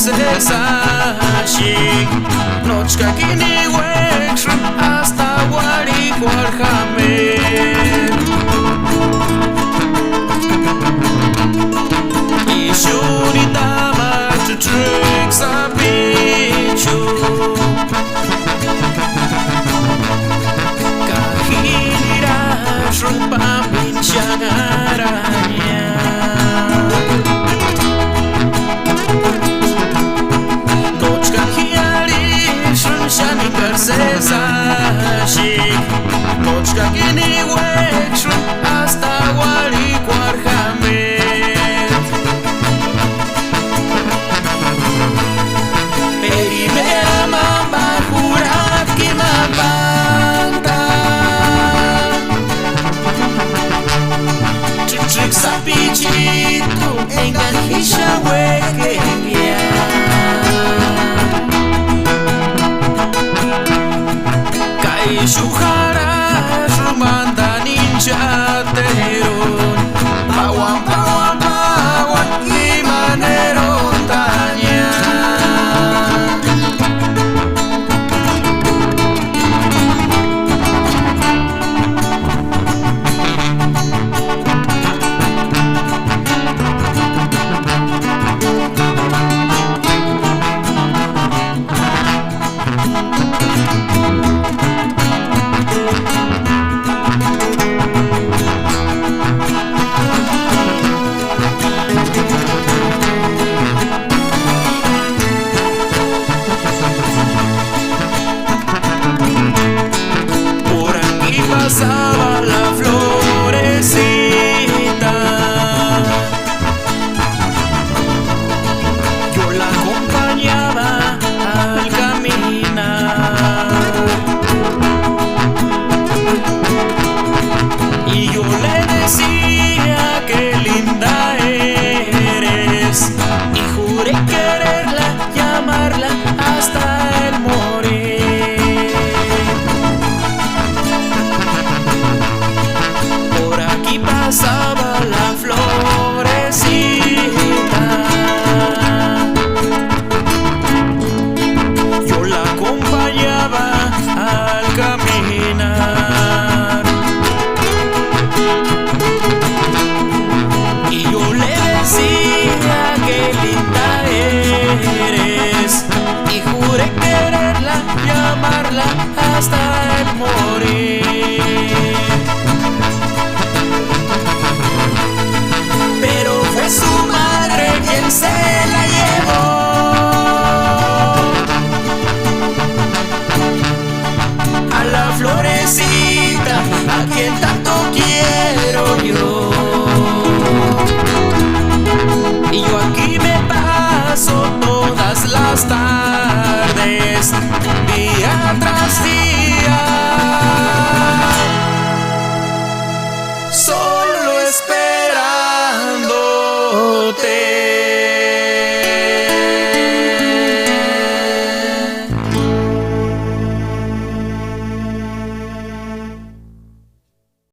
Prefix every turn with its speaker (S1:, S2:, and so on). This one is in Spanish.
S1: sesashik Nochka kini wekshrim hasta wari warhamer Ishuni dama to tricks a bichu Kahira shrumpam binchagaranya Shani persesashik Kochka kini wekshrim hasta wari warhamer Perimera mamba jurat ki mambanta Chichik sapichito enganjisha weke Shuhara rumanda ninja teron Pawan pawan pawan imanero tanya Pasaba la florecita Yo la acompañaba